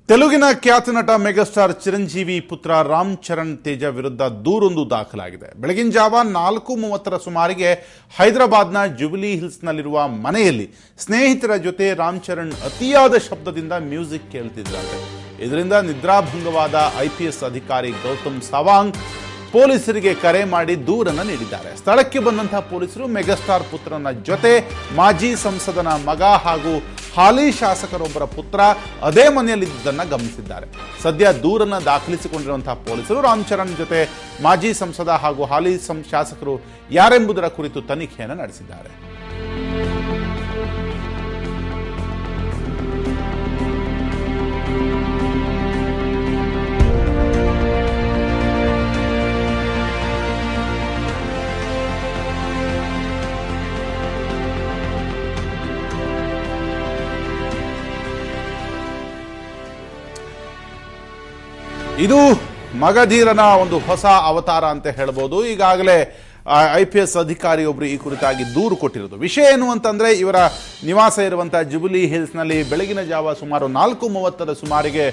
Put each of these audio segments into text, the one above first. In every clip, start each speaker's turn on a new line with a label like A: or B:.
A: ತೆಲುಗಿನ ಖ್ಯಾತ ನಟ ಮೆಗಾಸ್ಟಾರ್ ಚಿರಂಜೀವಿ ಪುತ್ರ ರಾಮ್ ಚರಣ್ ತೇಜ ವಿರುದ್ಧ ದೂರೊಂದು ದಾಖಲಾಗಿದೆ. ಬೆಳಗಿನ ಜಾವ 4:30 ಸುಮಾರಿಗೆ ಹೈದರಾಬಾದ್ನ ಜುಬಿಲಿ ಹಿಲ್ಸ್ನಲ್ಲಿರುವ ಮನೆಯಲ್ಲಿ ಸ್ನೇಹಿತರ ಜೊತೆ ರಾಮ್ ಚರಣ್ ಅತಿಯಾದ ಶಬ್ದದಿಂದ ಮ್ಯೂಸಿಕ್ ಕೇಳ್ತಿದ್ರಂತೆ. ಇದರಿಂದ ನಿದ್ರಾಭಂಗವಾದ ಐಪಿಎಸ್ ಅಧಿಕಾರಿ ಗೌತಮ್ ಸವಾಂಗ್ ಪೊಲೀಸರಿಗೆ ಕರೆ ಮಾಡಿ ದೂರನ್ನು ನೀಡಿದ್ದಾರೆ. ಸ್ಥಳಕ್ಕೆ ಬಂದಂತಹ ಪೊಲೀಸರು ಮೆಗಾಸ್ಟಾರ್ ಪುತ್ರನ ಜೊತೆ ಮಾಜಿ ಸಂಸದನ ಮಗ ಹಾಗೂ ಹಾಲಿ ಶಾಸಕರೊಬ್ಬರ ಪುತ್ರ ಅದೇ ಮನೆಯಲ್ಲಿದ್ದುದನ್ನು ಗಮನಿಸಿದ್ದಾರೆ. ಸದ್ಯ ದೂರನ್ನು ದಾಖಲಿಸಿಕೊಂಡಿರುವಂತಹ ಪೊಲೀಸರು ರಾಮ್ ಚರಣ್ ಜೊತೆ ಮಾಜಿ ಸಂಸದ ಹಾಗೂ ಹಾಲಿ ಶಾಸಕರು ಯಾರೆಂಬುದರ ಕುರಿತು ತನಿಖೆಯನ್ನು ನಡೆಸಿದ್ದಾರೆ. ಇದು ಮಗಧೀರನ ಒಂದು ಹೊಸ ಅವತಾರ ಅಂತ ಹೇಳ್ಬೋದು. ಈಗಾಗಲೇ ಐಪಿಎಸ್ ಅಧಿಕಾರಿಯೊಬ್ಬರು ಈ ಕುರಿತಾಗಿ ದೂರು ಕೊಟ್ಟಿರೋದು. ವಿಷಯ ಏನು ಅಂತಂದ್ರೆ, ಇವರ ನಿವಾಸ ಇರುವಂತಹ ಜುಬಿಲಿ ಹಿಲ್ಸ್ನಲ್ಲಿ ಬೆಳಗಿನ ಜಾವ ಸುಮಾರು 4:30 ಸುಮಾರಿಗೆ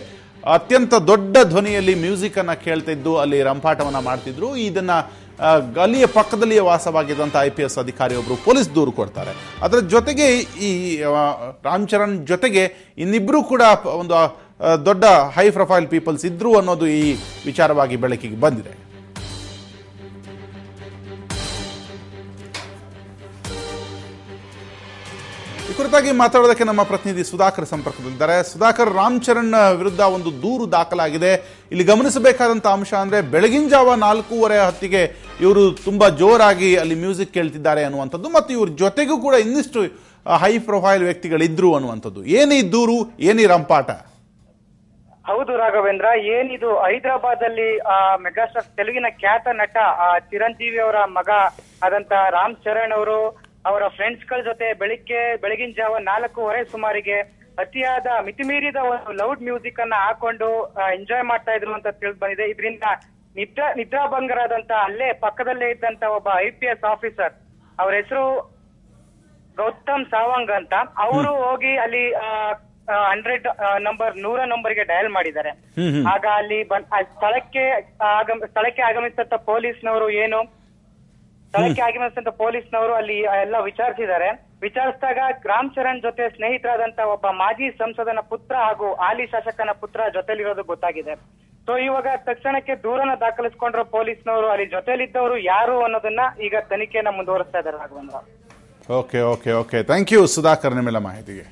A: ಅತ್ಯಂತ ದೊಡ್ಡ ಧ್ವನಿಯಲ್ಲಿ ಮ್ಯೂಸಿಕ್ ಅನ್ನ ಕೇಳ್ತಿದ್ದು ಅಲ್ಲಿ ರಂಪಾಟವನ್ನ ಮಾಡ್ತಿದ್ರು. ಇದನ್ನ ಅಲ್ಲಿಯ ಪಕ್ಕದಲ್ಲಿಯೇ ವಾಸವಾಗಿದ್ದಂಥ ಐಪಿಎಸ್ ಅಧಿಕಾರಿಯೊಬ್ಬರು ಪೊಲೀಸ್ ದೂರು ಕೊಡ್ತಾರೆ. ಅದರ ಜೊತೆಗೆ ಈ ರಾಮ್ ಚರಣ್ ಜೊತೆಗೆ ಇನ್ನಿಬ್ರು ಕೂಡ ಒಂದು ದೊಡ್ಡ ಹೈ ಪ್ರೊಫೈಲ್ ಪೀಪಲ್ಸ್ ಇದ್ರು ಅನ್ನೋದು ಈ ವಿಚಾರವಾಗಿ ಬೆಳಕಿಗೆ ಬಂದಿದೆ. ಈ ಕುರಿತಾಗಿ ಮಾತಾಡೋದಕ್ಕೆ ನಮ್ಮ ಪ್ರತಿನಿಧಿ ಸುಧಾಕರ್ ಸಂಪರ್ಕದಲ್ಲಿದ್ದಾರೆ. ಸುಧಾಕರ್, ರಾಮ್ ಚರಣ್ ವಿರುದ್ಧ ಒಂದು ದೂರು ದಾಖಲಾಗಿದೆ. ಇಲ್ಲಿ ಗಮನಿಸಬೇಕಾದಂತ ಅಂಶ ಅಂದ್ರೆ, ಬೆಳಗಿನ ಜಾವ 4:30 ಇವರು ತುಂಬಾ ಜೋರಾಗಿ ಅಲ್ಲಿ ಮ್ಯೂಸಿಕ್ ಕೇಳ್ತಿದ್ದಾರೆ ಅನ್ನುವಂಥದ್ದು, ಮತ್ತು ಇವ್ರ ಜೊತೆಗೂ ಕೂಡ ಇನ್ನಿಷ್ಟು ಹೈ ಪ್ರೊಫೈಲ್ ವ್ಯಕ್ತಿಗಳಿದ್ರು ಅನ್ನುವಂಥದ್ದು. ಏನಿ ದೂರು, ಏನಿ ರಂಪಾಟ?
B: ಹೌದು ರಾಘವೇಂದ್ರ, ಏನಿದು ಹೈದರಾಬಾದ್ ಅಲ್ಲಿ ಮೆಗಾಸ್ಟಾರ್ ತೆಲುಗಿನ ಖ್ಯಾತ ನಟ ಚಿರಂಜೀವಿ ಅವರ ಮಗ ಆದಂತ ರಾಮ್ ಚರಣ್ ಅವರು ಅವರ ಫ್ರೆಂಡ್ಸ್ ಗಳ ಜೊತೆ ಬೆಳಗಿನ ಜಾವ 4:30 ಸುಮಾರಿಗೆ ಅತಿಯಾದ ಮಿತಿಮೀರಿದ ಒಂದು ಲೌಡ್ ಮ್ಯೂಸಿಕ್ ಅನ್ನ ಹಾಕೊಂಡು ಎಂಜಾಯ್ ಮಾಡ್ತಾ ಇದ್ರು ಅಂತ ತಿಳಿದು ಬಂದಿದೆ. ಇದರಿಂದ ನಿದ್ರಾಭಂಗರಾದಂತ ಅಲ್ಲೇ ಪಕ್ಕದಲ್ಲೇ ಇದ್ದಂತ ಒಬ್ಬ IPS ಆಫೀಸರ್, ಅವ್ರ ಹೆಸರು ಗೌತಮ್ ಸವಾಂಗ್ ಅಂತ, ಅವರು ಹೋಗಿ ಅಲ್ಲಿ 100 ನಂಬರ್ಗೆ ಡಯಲ್ ಮಾಡಿದ್ದಾರೆ. ಆಗ ಅಲ್ಲಿ ಸ್ಥಳಕ್ಕೆ ಆಗಮಿಸಿದಂತ ಪೊಲೀಸ್ನವರು ಅಲ್ಲಿ ಎಲ್ಲ ವಿಚಾರಿಸಿದಾಗ ರಾಮ್ ಚರಣ್ ಜೊತೆ ಸ್ನೇಹಿತರಾದಂತ ಒಬ್ಬ ಮಾಜಿ ಸಂಸದನ ಪುತ್ರ ಹಾಗೂ ಹಾಲಿ ಶಾಸಕನ ಪುತ್ರ ಜೊತೆಲಿರೋದು ಗೊತ್ತಾಗಿದೆ. ಸೊ ಇವಾಗ ತಕ್ಷಣಕ್ಕೆ ದೂರನ್ನ ದಾಖಲಿಸಿಕೊಂಡ್ರ ಪೊಲೀಸ್ನವರು ಅಲ್ಲಿ ಜೊತೆಲಿದ್ದವರು ಯಾರು ಅನ್ನೋದನ್ನ ಈಗ ತನಿಖೆಯನ್ನ ಮುಂದುವರಿಸ್ತಾ ಇದ್ದಾರೆ Raghavendra.
A: Okay, thank you Sudhakar ನಿಮ್ಮೆಲ್ಲ ಮಾಹಿತಿಗೆ.